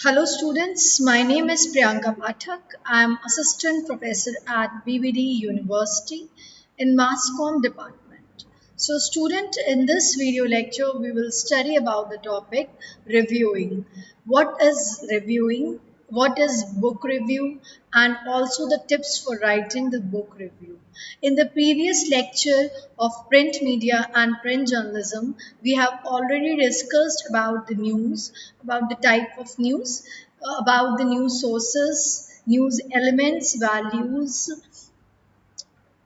Hello students, my name is Priyanka Pathak. I am Assistant Professor at BVD University in Mass Comm department. So student, in this video lecture we will study about the topic reviewing. What is reviewing? What is book review? And also the tips for writing the book review. In the previous lecture of print media and print journalism, we have already discussed about the news, about the type of news, about the news sources, news elements, values,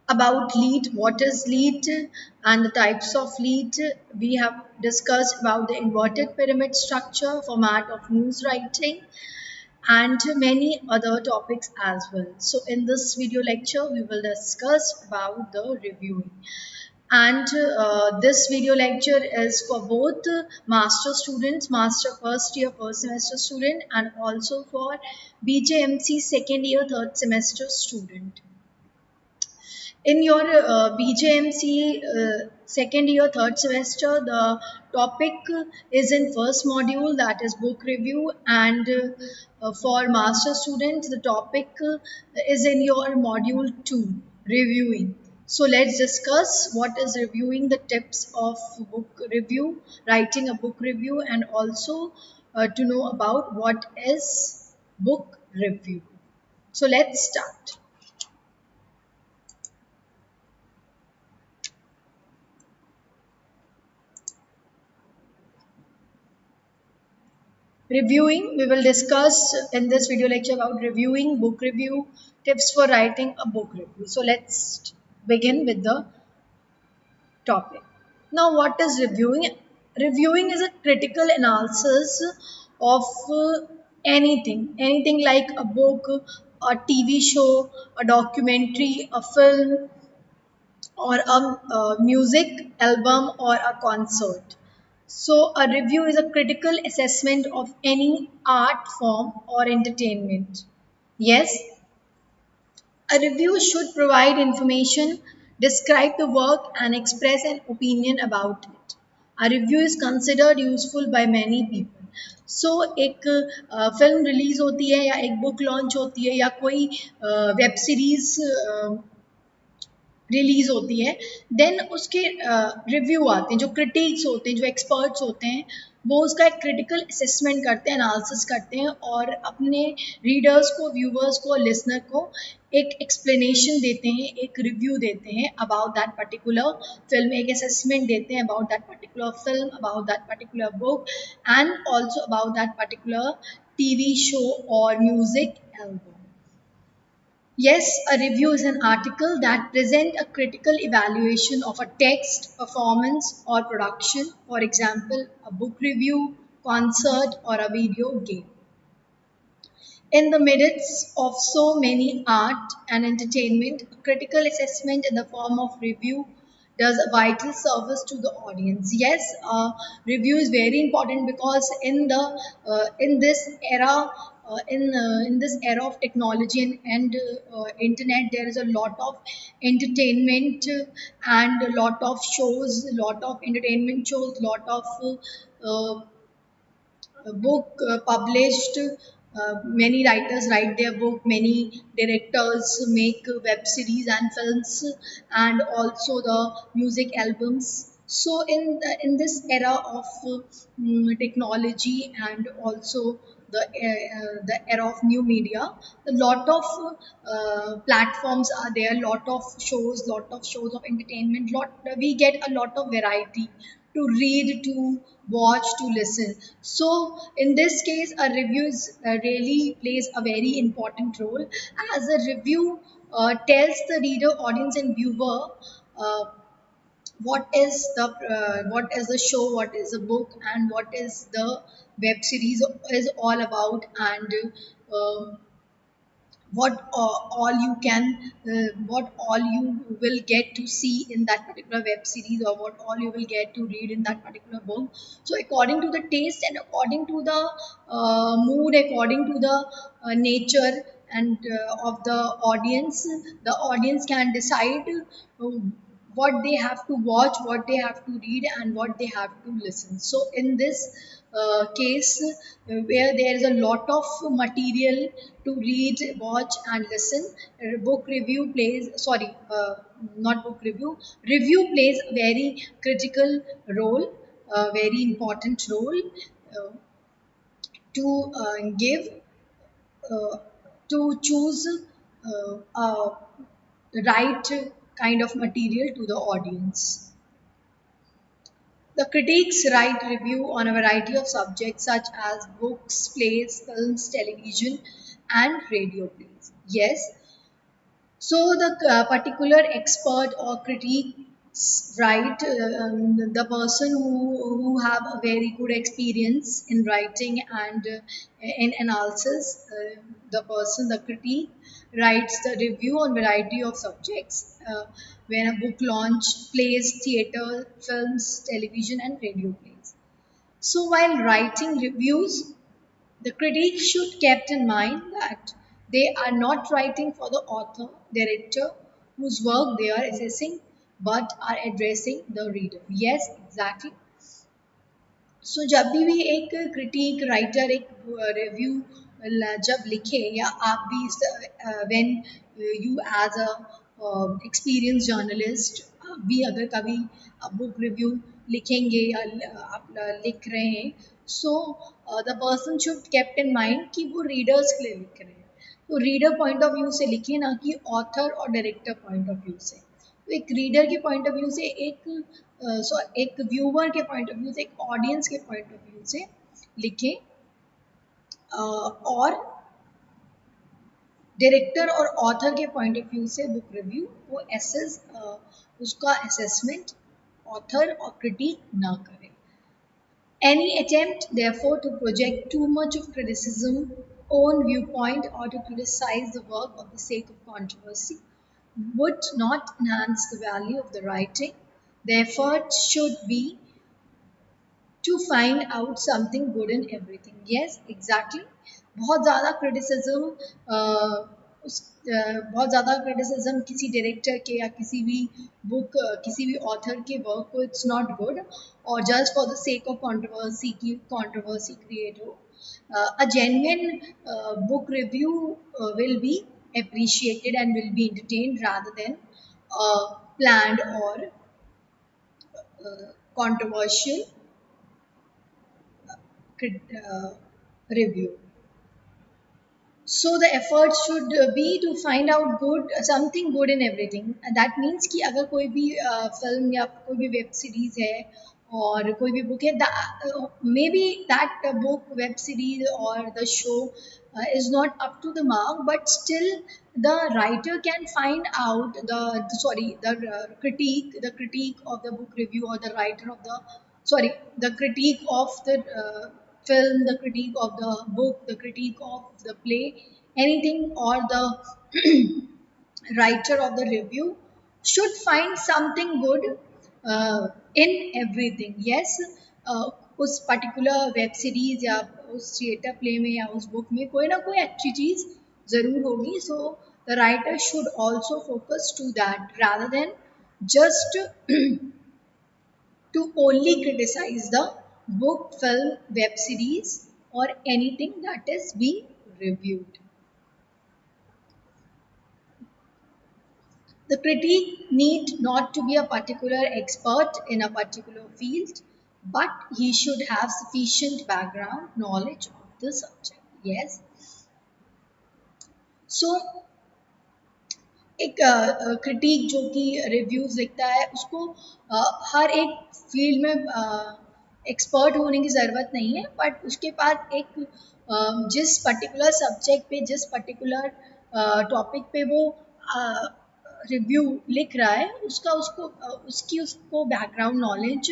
about lead, what is lead, and the types of lead. We have discussed about the inverted pyramid structure, format of news writing, and many other topics as well. So in this video lecture, we will discuss about the reviewing. And this video lecture is for both master students, master first year, first semester student, and also for BJMC second year, third semester student. In your BJMC second year, third semester, the topic is in first module, that is book review, and for master students, the topic is in your module 2, reviewing. So let's discuss what is reviewing, the tips of book review, writing a book review, and also to know about what is book review. So let's start. Reviewing, we will discuss in this video lecture about reviewing, book review, tips for writing a book review. So let's begin with the topic. Now, what is reviewing? Reviewing is a critical analysis of anything like a book, a TV show, a documentary, a film, or a music album or a concert. So, a review is a critical assessment of any art form or entertainment. Yes, a review should provide information, describe the work, and express an opinion about it. A review is considered useful by many people. So एक film release होती है या एक book launch होती है या कोई web series release होती है, देन उसके रिव्यू आते हैं, जो क्रिटिक्स होते हैं, जो एक्सपर्ट्स होते हैं, वो उसका एक क्रिटिकल असेसमेंट करते हैं, एनालिसिस करते हैं और अपने रीडर्स को, व्यूवर्स को, लिसनर को एक एक्सप्लेनेशन देते हैं, एक रिव्यू देते हैं अबाउट दैट पर्टिकुलर फिल्म, एक असेसमेंट देते हैं about that particular film, about that particular book, and also about that particular TV show और music album. Yes, a review is an article that presents a critical evaluation of a text, performance, or production. For example, a book review, concert, or a video game. In the midst of so many art and entertainment, a critical assessment in the form of review does a vital service to the audience. Yes, review is very important because in this era, in this era of technology and internet, there is a lot of entertainment and a lot of shows, lot of entertainment shows, lot of uh, book published. Many writers write their book, many directors make web series and films, and also the music albums. So in this era of technology and also the era of new media, a lot of platforms are there, lot of shows of entertainment, lot we get a lot of variety to read, to watch, to listen. So in this case, a review really plays a very important role, as a review tells the reader, audience, and viewer uh, what is the show, what is the book, and what is the web series is all about, and what all you can what all you will get to see in that particular web series, or what all you will get to read in that particular book. So according to the taste and according to the mood, according to the nature and of the audience can decide what they have to watch, what they have to read, and what they have to listen. So in this case where there is a lot of material to read, watch, and listen. Book review plays, sorry, not book review plays a very critical role, a very important role uh, to give, uh, to choose right kind of material to the audience. The critics write review on a variety of subjects such as books, plays, films, television, and radio plays. Yes, so the particular expert or critique, right, the person who have a very good experience in writing and in analysis, the person, the critique, writes the review on variety of subjects when a book launch, plays, theater, films, television, and radio plays. So while writing reviews, the critics should keep in mind that they are not writing for the author, director whose work they are assessing, but are addressing the reader. Yes, exactly. सो जब भी एक critic writer एक review जब लिखे या आप भी when you as a experience journalist आप भी अगर कभी बुक रिव्यू लिखेंगे या आप लिख रहे हैं so the person should kept in mind कि वो रीडर्स के लिए लिख रहे हैं तो रीडर पॉइंट ऑफ व्यू से लिखे ना कि ऑथर और डायरेक्टर पॉइंट ऑफ व्यू से तो एक रीडर के पॉइंट ऑफ व्यू से एक व्यूवर के पॉइंट ऑफ व्यू से एक ऑडियंस के पॉइंट ऑफ व्यू से लिखें और डायरेक्टर और ऑथर के पॉइंट ऑफ व्यू से बुक रिव्यू वो एसेस उसका असेसमेंट ऑथर और क्रिटिक ना करें. Any attempt, therefore, to project too much of criticism, own viewpoint, or to criticize the work of the sake of controversy would not enhance the value of the writing. The effort should be to find out something good in everything. Yes, exactly. बहुत ज़्यादा criticism बहुत ज़्यादा criticism किसी director के या किसी भी book किसी भी ऑथर के वर्क को इट्स नॉट गुड और just for the sake of controversy की कंट्रोवर्सी क्रिएट हो a genuine book review will be appreciated and will be entertained rather than planned or controversial review. So the effort should be to find out good something good in everything. That means कि अगर कोई भी film या कोई भी web series है और कोई भी बुक है may be that book, web series or the show is not up to the mark, but still the writer can find out the critique of the book review or the writer of the critique of the film, the critique of the book, the critique of the play, anything, or the writer of the review should find something good in everything. Yes, उस particular web series या उस theatre play में या उस book में कोई ना कोई अच्छी चीज़ ज़रूर होगी. So the writer should also focus to that rather than just to only criticize the book, film, web series, or anything that is being reviewed. The critique need not to be a particular expert in a particular field, but he should have sufficient background knowledge of the subject. Yes. So एक critic जो कि reviews लिखता है उसको हर एक field में expert होने की ज़रूरत नहीं है बट उसके पास एक जिस पर्टिकुलर सब्जेक्ट पे जिस पर्टिकुलर टॉपिक पे वो रिव्यू लिख रहा है उसको बैकग्राउंड नॉलेज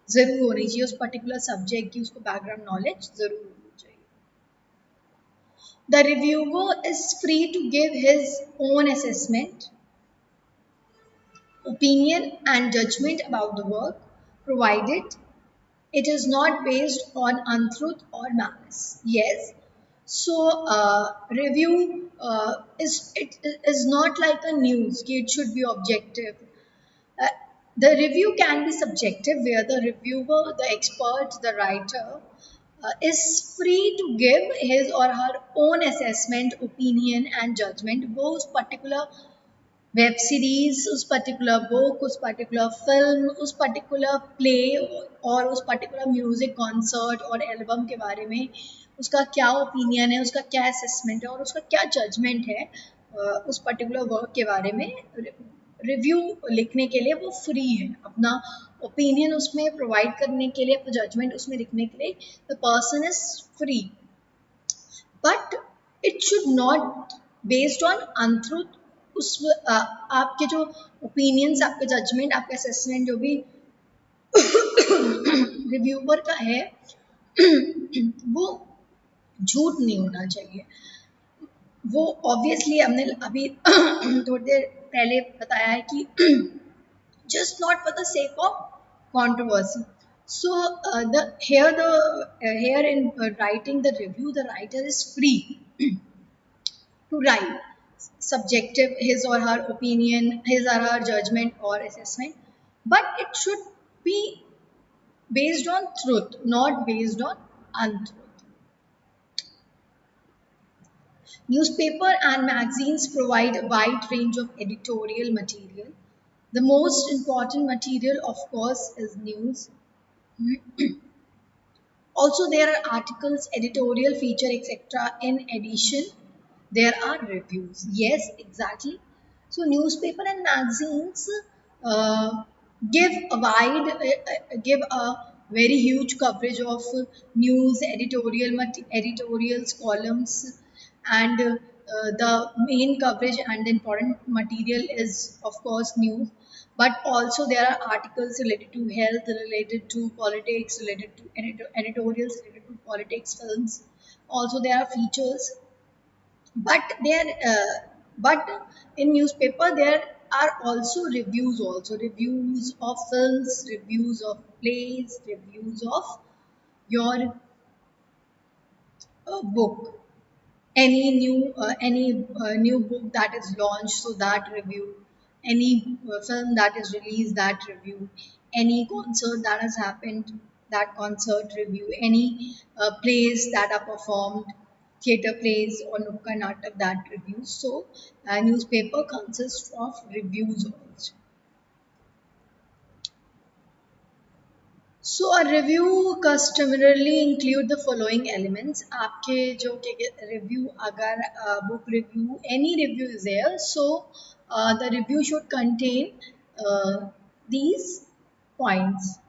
ज़रूर होनी चाहिए उस पर्टिकुलर सब्जेक्ट की उसको बैकग्राउंड नॉलेज ज़रूर होनी चाहिए. The reviewer is free to give his own assessment, opinion, and judgment about the work, provided it is not based on untruth or malice. Yes. So, review is not like a news. It should be objective. Uh, the review can be subjective, where the reviewer, the expert, the writer is free to give his or her own assessment, opinion and judgment वो उस particular web series, उस particular book, उस particular film, उस particular play और उस particular music concert और album के बारे में उसका क्या ओपिनियन है, उसका क्या असेसमेंट है और उसका क्या जजमेंट है उस पर्टिकुलर वर्क के बारे में रिव्यू लिखने के लिए वो फ्री है। अपना ओपिनियन उसमें प्रोवाइड करने के लिए, अपना जजमेंट उसमें लिखने के लिए the person is free, but it should not based on untruth. उस आपके जो ओपिनियंस, आपका जजमेंट, आपका असेसमेंट जो भी रिव्यूअर का है वो झूठ नहीं होना चाहिए। वो ऑब्वियसली हमने अभी थोड़ी देर पहले बताया है कि just not for the sake of controversy. So here in writing the review, the writer is free to write subjective his or her opinion, his or her judgment or assessment, but it should be based on truth, not based on untruth. Newspaper and magazines provide a wide range of editorial material. The most important material, of course, is news. Also, there are articles, editorial feature, etc. In addition, there are reviews. Yes, exactly. So, newspaper and magazines uh, give a very huge coverage of news, editorials, columns, and the main coverage and the important material is, of course, news, but also there are articles related to health, related to politics, related to editorials related to politics, films. Also there are features, but but in newspaper there are also reviews of films, reviews of plays, reviews of your book, any new book that is launched, so that review, any film that is released, that review, any concert that has happened, that concert review, any plays that are performed, theater plays or nukkad natak, that review. So newspaper consists of reviews also. So a review customarily include the following elements. आपके जो review, अगर book review, any review is there, so the review should contain these points.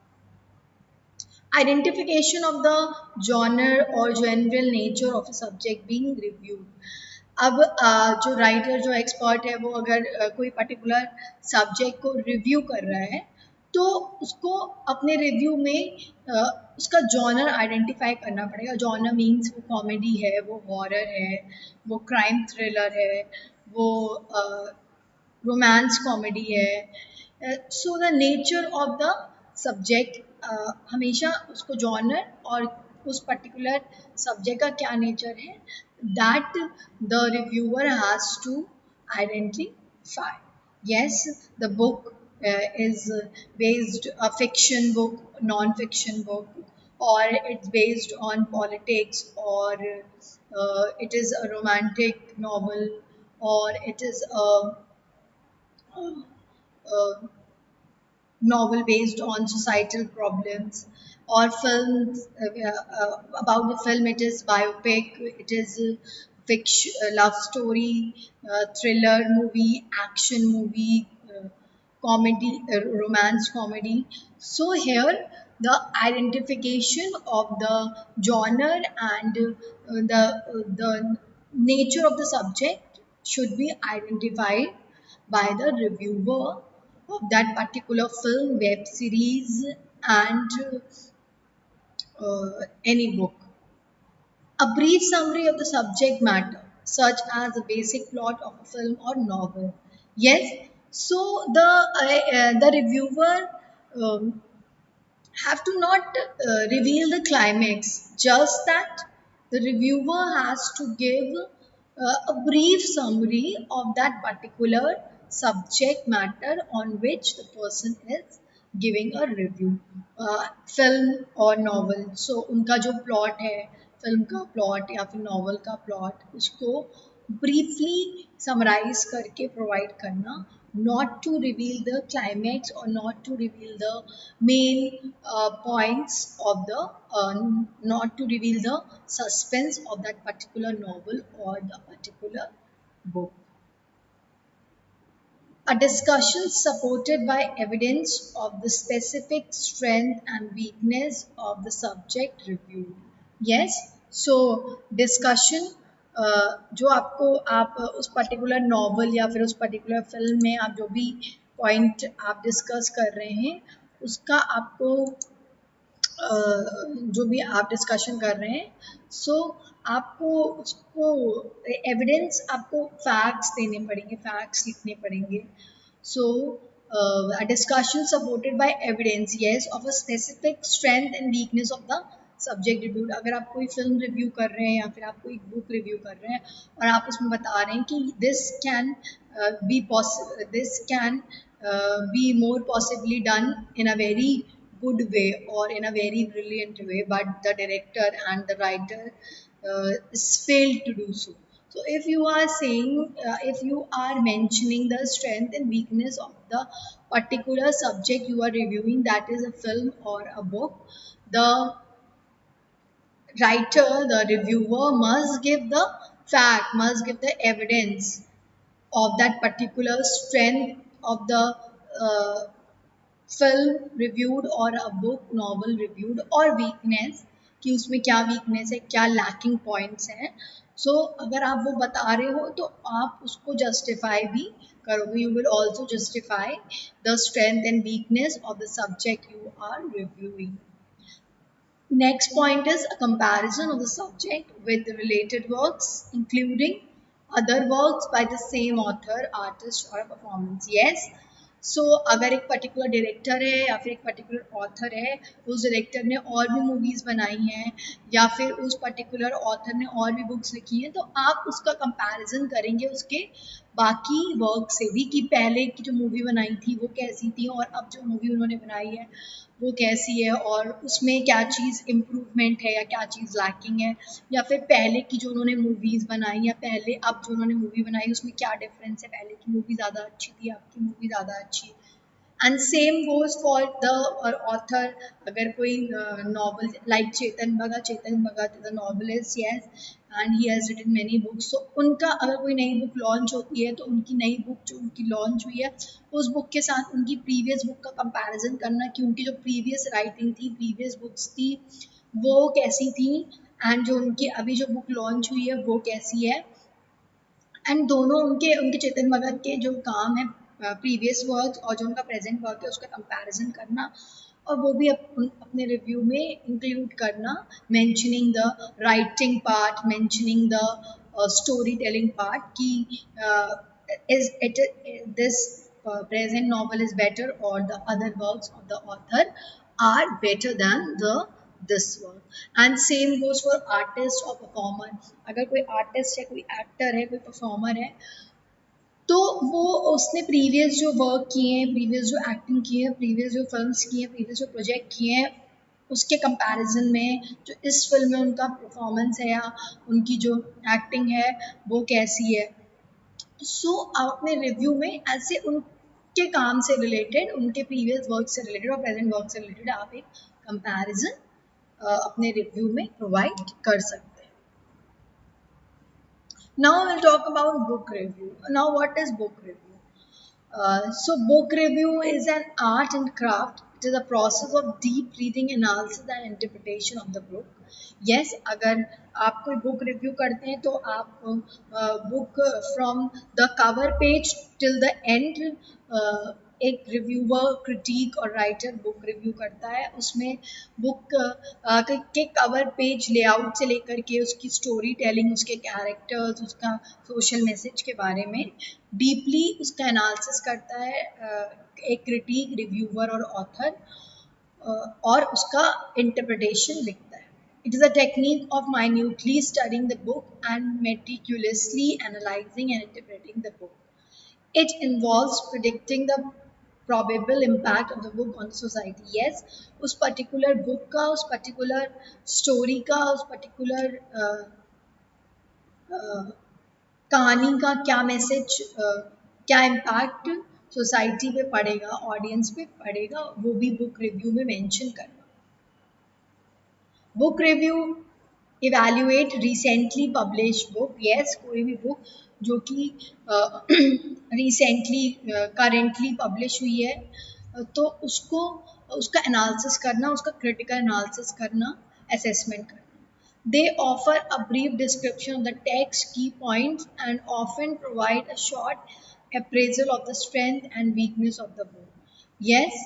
Identification of the genre or general nature of a subject being reviewed. अब जो writer, जो expert है, वो अगर कोई पर्टिकुलर सब्जेक्ट को रिव्यू कर रहा है तो उसको अपने रिव्यू में उसका जॉनर आइडेंटिफाई करना पड़ेगा। जॉनर मीन्स वो कॉमेडी है, वो हॉरर है, वो क्राइम थ्रिलर है, वो रोमांस कॉमेडी है। So the nature of the subject, हमेशा उसको जॉनर और उस पर्टिकुलर सब्जेक्ट का क्या नेचर है, that the reviewer has to identify. Yes, the book is based a fiction book, non-fiction book, or it's based on politics, or it is a romantic novel, or it is a novel based on societal problems, or films about the film, it is biopic, it is fiction, love story, thriller movie, action movie, comedy, romance comedy. So here the identification of the genre and the nature of the subject should be identified by the reviewer of that particular film, web series, and any book. A brief summary of the subject matter, such as the basic plot of a film or novel. Yes, so the reviewer um, have to not reveal the climax, just that the reviewer has to give a brief summary of that particular subject matter on which the person is giving a review. Film और novel, सो उनका जो plot है, film का plot या फिर novel का plot, उसको briefly summarise करके प्रोवाइड करना, not to reveal the climax or not to reveal the main points of the not to reveal the suspense of that particular novel or the particular book. A discussion supported by evidence of the specific strength and weakness of the subject reviewed. Yes, so discussion, जो आपको आप उस particular novel या फिर उस particular film में आप जो भी पॉइंट आप डिस्कस कर रहे हैं, उसका आपको जो भी आप डिस्कशन कर रहे हैं, सो आपको उसको एविडेंस, आपको फैक्ट्स देने पड़ेंगे, फैक्ट्स लिखने पड़ेंगे। सो a discussion supported by evidence, yes, of a specific strength and weakness of the subject review. अगर आप कोई फिल्म रिव्यू कर रहे हैं या फिर आप कोई बुक रिव्यू कर रहे हैं और आप उसमें बता रहे हैं कि this can be more possibly done in a very good way or in a very brilliant way, but the director and the writer is failed to do so. So if you are saying, if you are mentioning the strength and weakness of the particular subject you are reviewing, that is a film or a book, the writer, the reviewer must give the fact, must give the evidence of that particular strength of the uh, film reviewed और a book novel reviewed, और weakness कि उसमें क्या weakness है, क्या lacking points हैं। सो अगर आप वो बता रहे हो तो आप उसको जस्टिफाई भी करोगे, you will also justify the strength and weakness of the subject you are reviewing. Next point is a comparison of the subject with related works, including other works by the same author, artist or performance. Yes. सो अगर एक particular director है या फिर एक particular author है, उस director ने और भी मूवीज़ बनाई हैं या फिर उस पर्टिकुलर ऑथर ने और भी बुक्स लिखी हैं, तो आप उसका कंपैरिजन करेंगे उसके बाकी वर्क से भी कि पहले की जो मूवी बनाई थी वो कैसी थी और अब जो मूवी उन्होंने बनाई है वो कैसी है, और उसमें क्या चीज़ इम्प्रूवमेंट है या क्या चीज़ लैकिंग है, या फिर पहले की जो उन्होंने मूवीज़ बनाई या पहले अब जो उन्होंने मूवी बनाई उसमें क्या डिफरेंस है, पहले की मूवी ज़्यादा अच्छी थी, अब की मूवी ज़्यादा अच्छी है। And same goes for the author. अगर कोई novel like Chetan Bhagat the novelist, yes, and he has written many books, तो उनका अगर कोई नई बुक लॉन्च होती है तो उनकी नई बुक जो उनकी लॉन्च हुई है उस बुक के साथ उनकी प्रीवियस बुक का कंपैरिजन करना कि उनकी जो प्रीवियस राइटिंग थी, प्रीवियस बुक्स थी, वो कैसी थी, एंड जो उनकी अभी जो बुक लॉन्च हुई है वो कैसी है। एंड दोनों उनके उनके चेतन भगत के जो काम है प्रीवियस वर्क और जो उनका प्रेजेंट वर्क है उसका कंपैरिजन करना, और वो भी अपने रिव्यू में इंक्लूड करना, mentioning the writing part, mentioning the storytelling part कि is it this present novel is better or the other works of the author are better than the this work. And same goes for artist or performer। अगर कोई artist है, कोई actor है, कोई performer है, तो वो उसने प्रीवियस जो वर्क किए हैं, प्रीवियस जो एक्टिंग की है, प्रीवियस जो फिल्म्स की हैं, प्रीवियस जो प्रोजेक्ट किए हैं, उसके कंपैरिजन में जो इस फिल्म में उनका परफॉर्मेंस है या उनकी जो एक्टिंग है वो कैसी है। सो आप अपने रिव्यू में ऐसे उनके काम से रिलेटेड, उनके प्रीवियस वर्क से रिलेटेड और प्रेजेंट वर्क से रिलेटेड आप एक कंपैरिजन अपने रिव्यू में प्रोवाइड कर सकते हैं। Now we'll talk about book review. Now, what is book review? So, book review is an art and craft. It is a process of deep reading, analysis, and interpretation of the book. Yes, अगर आप कोई book review करते हैं तो आप book from the cover page till the end, एक reviewer, critic और writer book review करता है, उसमें बुक के कवर पेज लेआउट से लेकर के उसकी स्टोरी टेलिंग, उसके कैरेक्टर्स, उसका सोशल मैसेज के बारे में डीपली उसका एनालिसिस करता है एक क्रिटिक, रिव्यूअर और ऑथर, और उसका इंटरप्रिटेशन लिखता है। It is a technique of minutely studying the book and meticulously analyzing and interpreting the book. It involves predicting the probable impact of the book on society. Yes, उस particular book का, उस particular story का, उस particular कहानी का क्या message, क्या impact society पे पड़ेगा, ऑडियंस पे पड़ेगा, वो भी बुक रिव्यू में मेंशन करना. Book review evaluate recently publish book. Yes, कोई भी बुक जो कि रिसेंटली करेंटली पब्लिश हुई है, तो उसको उसका एनालिसिस करना, उसका क्रिटिकल एनालिसिस करना, असेसमेंट करना. They offer a brief description of the text, key points, and often provide a short appraisal of the strength and weakness of the book. Yes,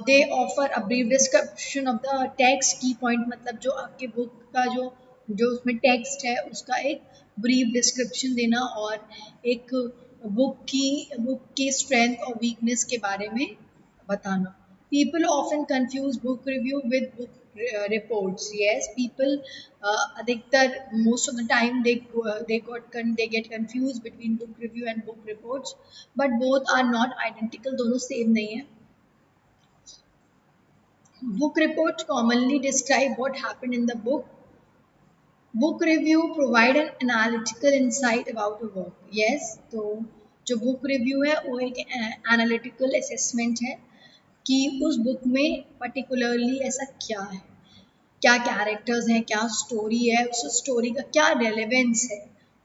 they offer a brief description of the text, key point मतलब जो आपके book का जो उसमें text है उसका एक brief description देना और एक बुक की स्ट्रेंथ और वीकनेस के बारे में बताना. People often confuse book review with book reports. Yes, people अधिकतर most of the time they get confused between book review and book reports, but both are not identical. दोनों same नहीं है. Book reports commonly describe what happened in the book. Book review provide an analytical insight about a work. Yes, तो जो book review है वो एक analytical assessment है कि उस book में particularly ऐसा क्या है, क्या कैरेक्टर्स हैं, क्या स्टोरी है, उस स्टोरी का क्या रेलेवेंस है,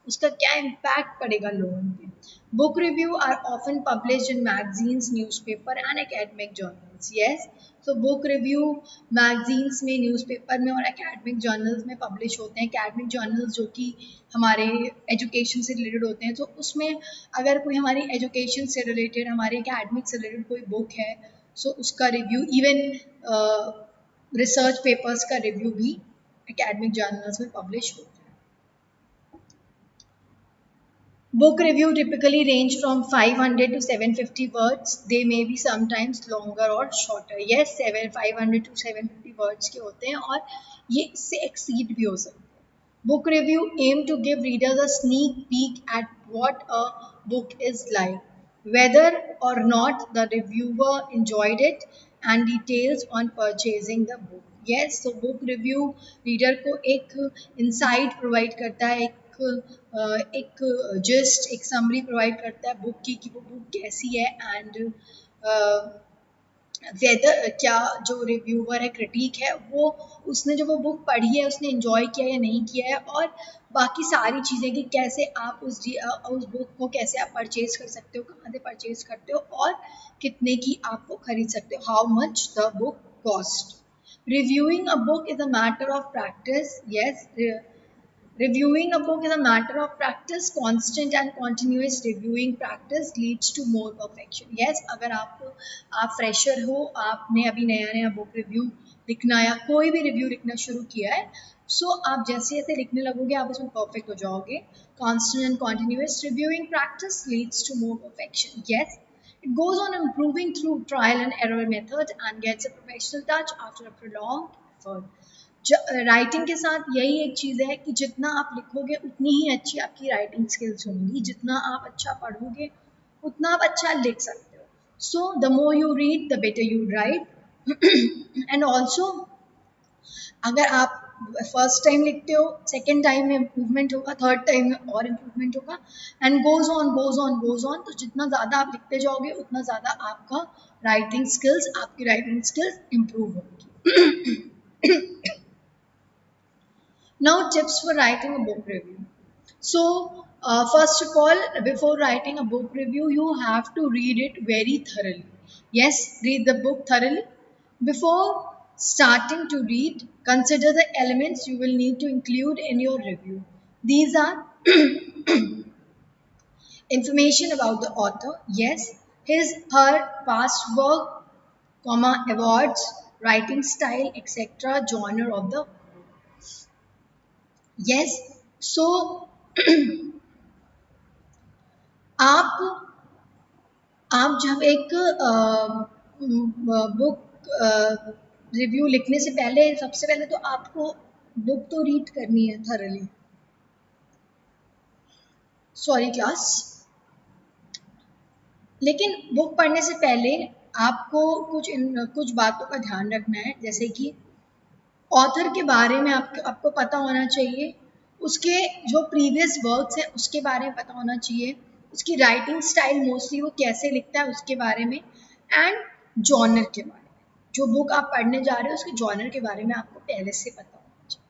उसका क्या इम्पैक्ट पड़ेगा लोगों पे. Book review are often publish in magazines, newspaper and academic journals. Yes, तो बुक रिव्यू मैगजीन्स में, न्यूज़पेपर में और एकेडमिक जर्नल्स में पब्लिश होते हैं. एकेडमिक जर्नल्स जो कि हमारे एजुकेशन से रिलेटेड होते हैं, तो उसमें अगर कोई हमारी एजुकेशन से रिलेटेड, हमारे एकेडमिक से रिलेटेड कोई बुक है, सो उसका रिव्यू, इवन रिसर्च पेपर्स का रिव्यू भी एकेडमिक जर्नल्स में पब्लिश होता है. Book review typically range from 500 to 750 words. They may be sometimes longer or shorter. Yes, 500 to 750 words के होते हैं और ये इससे exceed भी हो सकते हैं. Book review aim to give readers a sneak peek at what a book is like, whether or not the reviewer enjoyed it, and details on purchasing the book. Yes, so book review reader को एक insight provide करता है, एक just एक summary provide करता है book की कि वो बुक कैसी है, एंड वेदर क्या जो रिव्यूअर है, क्रिटिक है, वो उसने जो वो बुक पढ़ी है उसने एंजॉय किया या नहीं किया है, और बाकी सारी चीज़ें कि कैसे आप उस बुक को कैसे आप परचेज कर सकते हो, कहाँ से परचेज करते हो और कितने की आप वो खरीद सकते हो, how much the book cost. Reviewing a book is a matter of practice. Yes, reviewing a book is a matter of practice. Constant and continuous reviewing practice leads to more perfection. Yes, अगर आप fresher हो, आपने अभी नया नया book review लिखना या कोई भी रिव्यू लिखना शुरू किया है, सो आप जैसे जैसे लिखने लगोगे आप उसमें परफेक्ट हो जाओगे. Constant and continuous reviewing practice leads to more perfection. Yes, it goes on improving through trial and error method and gets a professional touch after a prolonged effort. Writing के साथ यही एक चीज़ है कि जितना आप लिखोगे उतनी ही अच्छी आपकी राइटिंग स्किल्स होंगी, जितना आप अच्छा पढ़ोगे उतना आप अच्छा लिख सकते हो. So the more you read the better you right. And also अगर आप फर्स्ट टाइम लिखते हो, सेकेंड टाइम में इम्प्रूवमेंट होगा, थर्ड टाइम में और इम्प्रूवमेंट होगा, एंड गोज ऑन. तो जितना ज़्यादा आप लिखते जाओगे उतना ज़्यादा आपका आपकी राइटिंग स्किल्स इम्प्रूव होगी. Now, tips for writing a book review. So, first of all, before writing a book review, you have to read it very thoroughly. Yes, read the book thoroughly. Before starting to read, consider the elements you will need to include in your review. These are information about the author, yes, her past work, awards, writing style, etc., genre of the. Yes, so आप आप जब एक book review लिखने से पहले, सबसे पहले तो आपको बुक तो रीड करनी है थरली. Sorry class. लेकिन बुक पढ़ने से पहले आपको कुछ बातों का ध्यान रखना है, जैसे कि ऑथर के बारे में आपको पता होना चाहिए, उसके जो प्रीवियस वर्क्स हैं उसके बारे में पता होना चाहिए, उसकी राइटिंग स्टाइल मोस्टली वो कैसे लिखता है उसके बारे में, एंड जॉनर के बारे में, जो बुक आप पढ़ने जा रहे हो उसके जॉनर के बारे में आपको पहले से पता होना चाहिए।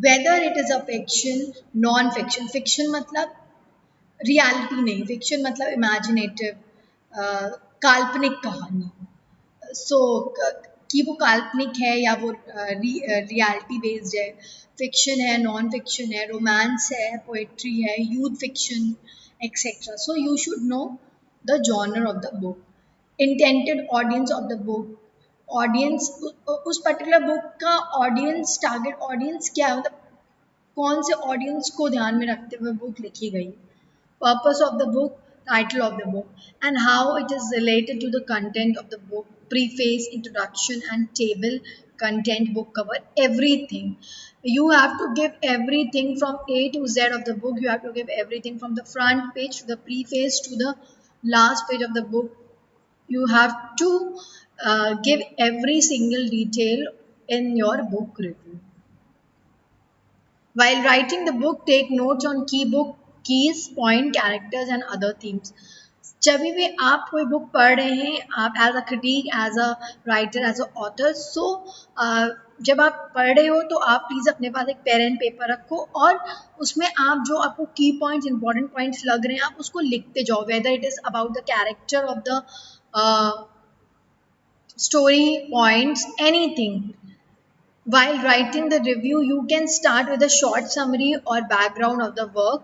Whether it is a fiction, non fiction, fiction मतलब रियलिटी नहीं, फिक्शन मतलब इमेजिनेटिव, काल्पनिक कहानी, सो कि वो काल्पनिक है या वो रियलिटी बेस्ड है, फिक्शन है, नॉन फिक्शन है, रोमांस है, पोएट्री है, youth fiction, etcetera. So you should know the genre of the book, intended audience of the book, audience, उस पर्टिकुलर बुक का ऑडियंस, टारगेट ऑडियंस क्या है, मतलब कौन से ऑडियंस को ध्यान में रखते हुए बुक लिखी गई, purpose of the book, title of the book, and how it is related to the content of the book, preface, introduction, and table, content, book cover, everything. You have to give everything from A to Z of the book. You have to give everything from the front page to the preface to the last page of the book. You have to give every single detail in your book review. While writing the book, take notes on key book keys, point, characters and other themes. जब भी आप कोई book पढ़ रहे हैं, आप as a critic, as a writer, as a author, so जब आप पढ़ रहे हो तो आप प्लीज़ अपने पास एक पेन एंड पेपर रखो और उसमें आप जो आपको की पॉइंट्स, इंपॉर्टेंट पॉइंट्स लग रहे हैं, आप उसको लिखते जाओ, whether it is about the character of the story, points, anything. While writing the review, you can start with a short summary or background of the work,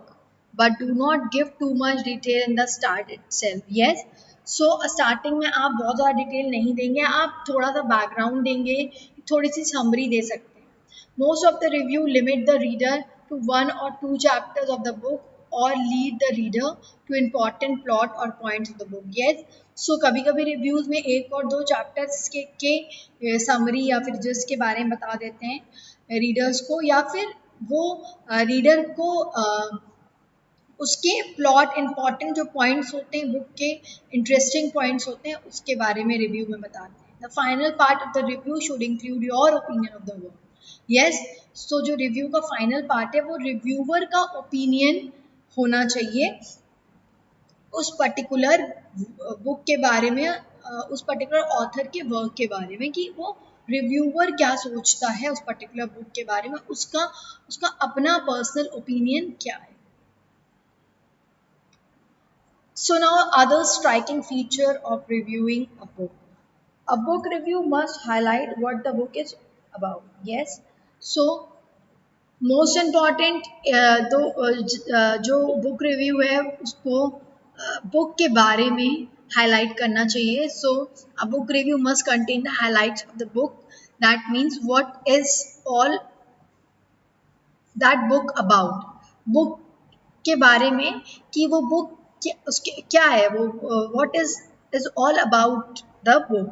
but do not give too much detail in the start itself. Yes, so starting में आप बहुत ज़्यादा detail नहीं देंगे, आप थोड़ा सा background देंगे, थोड़ी सी समरी दे सकते हैं. Most of the review limit the reader to one or two chapters of the book or lead the reader to important plot or points of the book. Yes, so कभी कभी reviews में एक और दो chapters के summary या फिर just के बारे में बता देते हैं रीडर्स को, या फिर वो रीडर को उसके प्लॉट, इंपॉर्टेंट जो पॉइंट्स होते हैं, बुक के इंटरेस्टिंग पॉइंट्स होते हैं, उसके बारे में रिव्यू में बताते हैं. The final part of the review should include your opinion of the work. Yes, so जो रिव्यू का फाइनल पार्ट है वो रिव्यूवर का ओपिनियन होना चाहिए उस पर्टिकुलर बुक के बारे में, उस पर्टिकुलर ऑथर के वर्क के बारे में, कि वो रिव्यूवर क्या सोचता है उस पर्टिकुलर बुक के बारे में, उसका उसका अपना पर्सनल ओपिनियन क्या है. So now other striking feature of reviewing a book. A book review must highlight what the book is about. Yes. So most important जो book review है उसको book के बारे में highlight करना चाहिए. So a book review must contain the highlights of the book. That means what is all that book about. Book के बारे में कि वो बुक उसके क्या है, वो what is all about the book.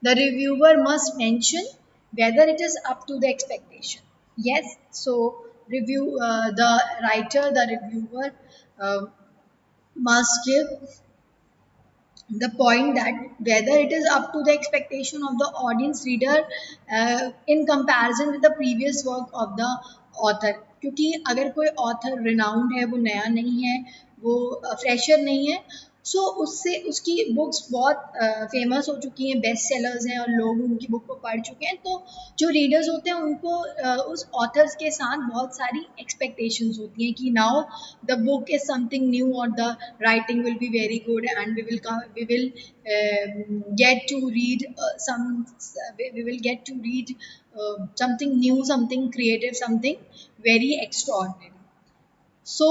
The reviewer must mention whether it is up to the expectation. Yes, so review the writer, the reviewer must give the point that whether it is up to the expectation of the audience reader in comparison with the previous work of the author. क्योंकि अगर कोई author renowned है, वो नया नहीं है, वो fresher नहीं है, सो उससे उसकी बुक्स बहुत फेमस हो चुकी हैं, बेस्ट सेलर्स हैं और लोग उनकी बुक को पढ़ चुके हैं, तो जो रीडर्स होते हैं उनको उस ऑथर्स के साथ बहुत सारी एक्सपेक्टेशंस होती हैं कि now the book is something new और the writing will be very good and we will get to read we will get to read something new, something creative, something very extraordinary. So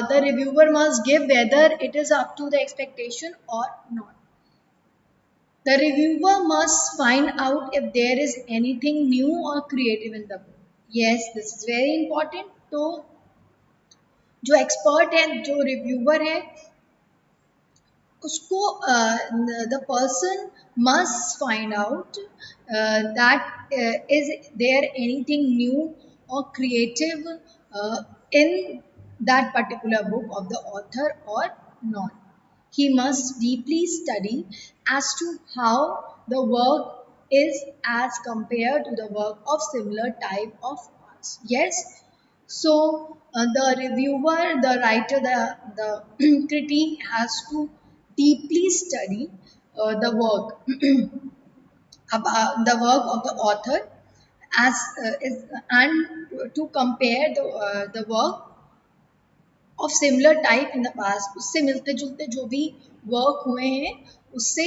the reviewer must give whether it is up to the expectation or not. The reviewer must find out if there is anything new or creative in the book. Yes, this is very important. तो जो expert है, जो reviewer है, उसको the person must find out that is there anything new or creative in that particular book of the author or not. he must deeply study as to how the work is as compared to the work of similar type of arts. Yes, so the reviewer, the writer, the critic has to deeply study the work about the work of the author as and to compare the work of similar type in the past उससे मिलते जुलते जो भी work हुए हैं उससे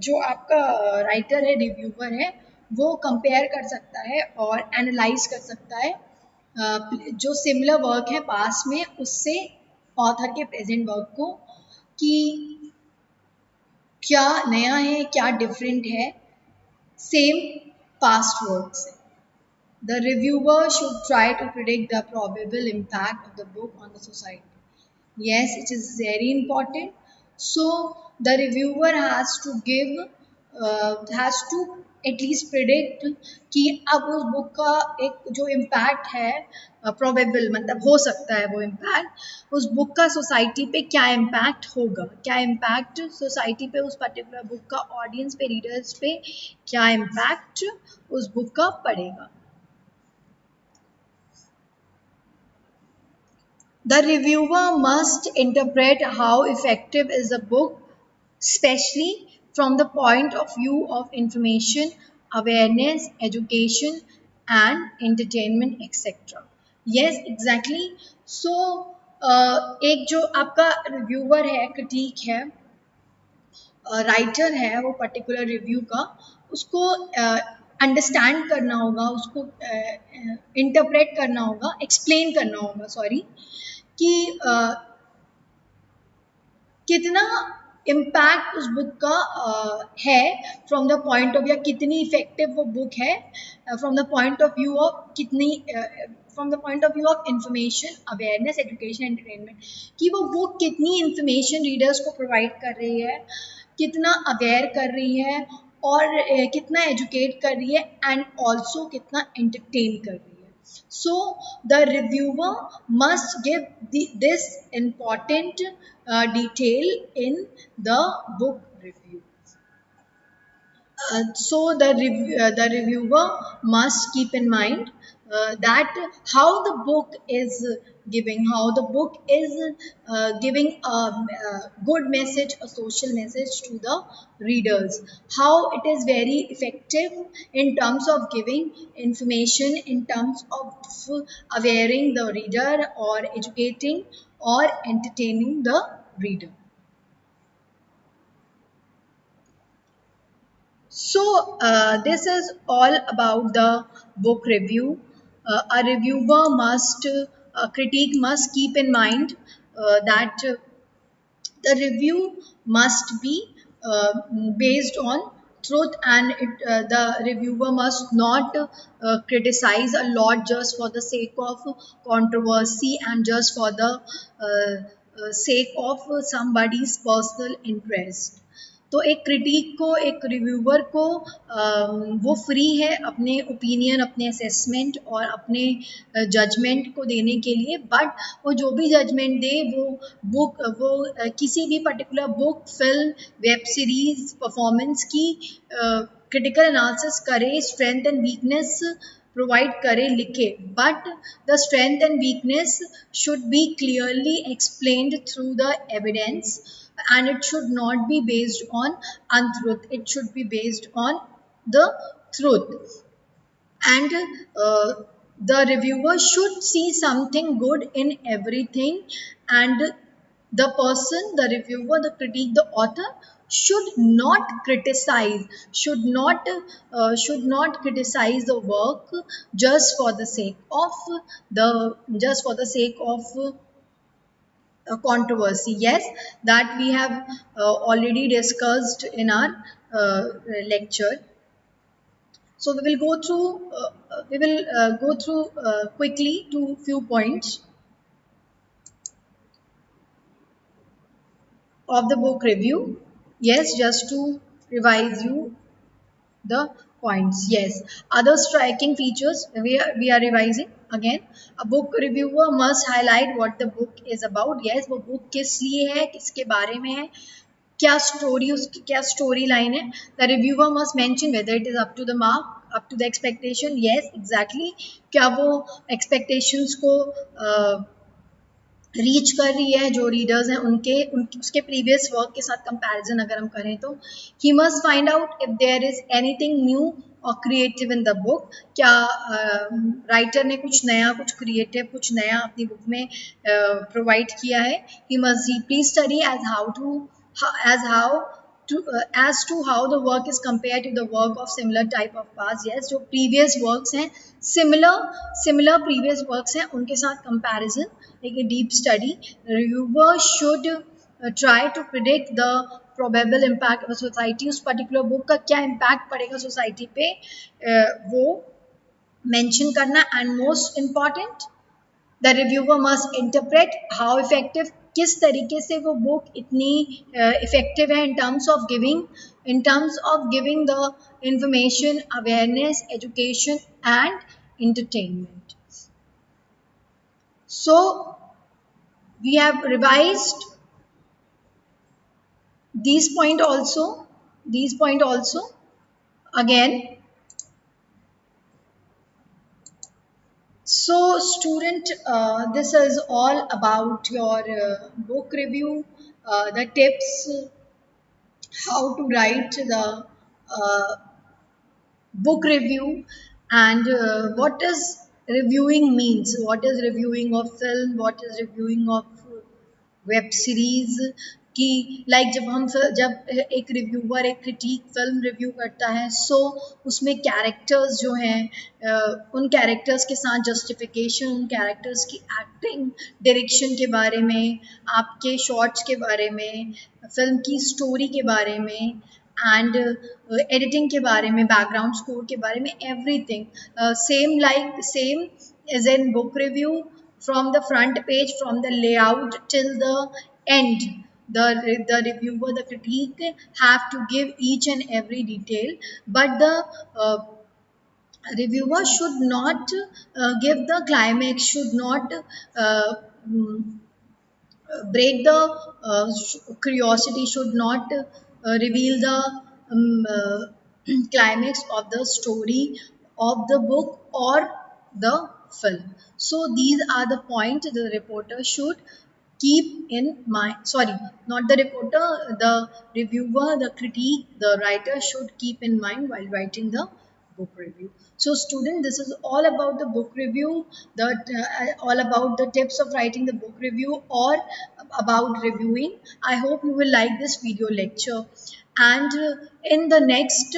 जो आपका राइटर है रिव्यूअर है वो कंपेयर कर सकता है और एनालाइज कर सकता है जो सिमिलर वर्क है पास में उससे ऑथर के प्रेजेंट वर्क को कि क्या नया है क्या डिफरेंट है सेम पास्ट वर्क से The reviewer should try to predict the probable impact of the book on the society. Yes, it is very important. So the reviewer has to at least predict कि अब उस book का एक जो impact है probable मतलब हो सकता है वो इम्पैक्ट उस बुक का सोसाइटी पे क्या इम्पैक्ट होगा क्या इम्पैक्ट सोसाइटी पे उस पर्टिकुलर बुक का ऑडियंस पे रीडर्स पे क्या इम्पैक्ट उस बुक का पड़ेगा. The reviewer must interpret how effective is a book, especially from the point of view of information, awareness, education, and entertainment, etc. Yes, exactly. So, एक जो आपका रिव्यूअर है, क्रिटिक है, राइटर है वो पर्टिकुलर रिव्यू का उसको अंडरस्टैंड करना होगा उसको इंटरप्रेट करना होगा एक्सप्लेन करना होगा सॉरी कि कितना इम्पैक्ट उस बुक का है फ्रॉम द पॉइंट ऑफ या कितनी इफेक्टिव वो बुक है from the point of view of कितनी from the point of view of information awareness education entertainment कि वो बुक कितनी इंफॉर्मेशन रीडर्स को प्रोवाइड कर रही है कितना अवेयर कर रही है और कितना एजुकेट कर रही है एंड ऑल्सो कितना एंटरटेन कर रही है. So the reviewer must give this important detail in the book review. So the reviewer must keep in mind that how the book is how the book is giving a good message, a social message to the readers, how it is very effective in terms of giving information, in terms of awareing the reader or educating or entertaining the reader. So, this is all about the book review. A reviewer a critique must keep in mind that the review must be based on truth and the reviewer must not criticize a lot just for the sake of controversy and just for the sake of somebody's personal interest. तो एक critic को एक reviewer को वो free है अपने opinion अपने assessment और अपने जजमेंट को देने के लिए बट वो जो भी जजमेंट दे वो किसी भी particular book film web series performance की क्रिटिकल एनालिसिस करे स्ट्रेंथ एंड वीकनेस प्रोवाइड करे लिखे but the strength and weakness should be clearly explained through the evidence and it should not be based on untruth, it should be based on the truth. And the reviewer should see something good in everything and the person, the reviewer, the critic, the author should not criticize the work just for the sake of controversy. Yes, that we have already discussed in our lecture. So we will go through quickly to few points of the book review. Yes, just to revise you the points. Yes, other striking features we are revising. again, a book reviewer must highlight what the book is about. Yes, वो book किस लिए है, किसके बारे में है, क्या story, उसकी क्या स्टोरी लाइन है. The reviewer must mention whether it is up to the mark, up to the expectation. Yes, exactly, क्या वो एक्सपेक्टेशंस को रीच कर रही है जो रीडर्स हैं उनके उसके प्रीवियस वर्क के साथ कंपैरिजन अगर हम करें तो. He must find out if there is anything new और क्रिएटिव इन द बुक. क्या राइटर ने कुछ नया, कुछ क्रिएटिव, कुछ नया अपनी बुक में प्रोवाइड किया है. He must deeply study as how as to how the work is compared to the work of similar type of past. Yes, जो previous works हैं, similar previous works हैं, उनके साथ comparison, like a deep study. Reviewer should try to predict the probable impact of a society. उस particular book का क्या impact पड़ेगा society पे, वो mention करना. And most important, the reviewer must interpret how effective, किस तरीके से वो बुक इतनी इफेक्टिव है in terms of giving the information, awareness, education and entertainment. So we have revised these point also again. So student, this is all about your book review, the tips, how to write the uh, book review, and what is reviewing means, what is reviewing of film, what is reviewing of web series की. Like जब एक reviewer एक critic film review करता है, सो उसमें characters जो हैं उन कैरेक्टर्स के साथ जस्टिफिकेशन, उन कैरेक्टर्स की एक्टिंग, डायरेक्शन के बारे में, आपके शॉट्स के बारे में, फिल्म की स्टोरी के बारे में, एंड एडिटिंग के बारे में, बैकग्राउंड स्कोर के बारे में, everything same as an book review. From the front page, from the layout till the end, the reviewer, the critique have to give each and every detail, but the reviewer should not give the climax, should not break the curiosity, should not reveal the climax of the story of the book or the film. So these are the points the reporter should keep in mind. Sorry, not the reporter, the reviewer, the critique, the writer should keep in mind while writing the book review. So student, this is all about the book review, all about the tips of writing the book review or about reviewing. I hope you will like this video lecture, and in the next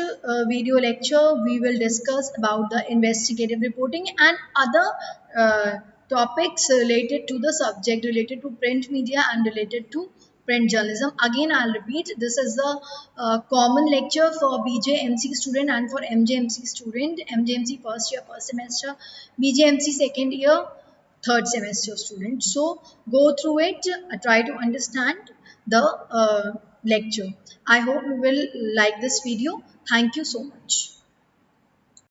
video lecture we will discuss about the investigative reporting and other topics related to the subject, related to print media and related to print journalism. Again, I'll repeat, this is the common lecture for BJMC student and for MJMC student, MJMC first year, first semester, BJMC second year, third semester student. So go through it, try to understand the lecture. I hope you will like this video. Thank you so much.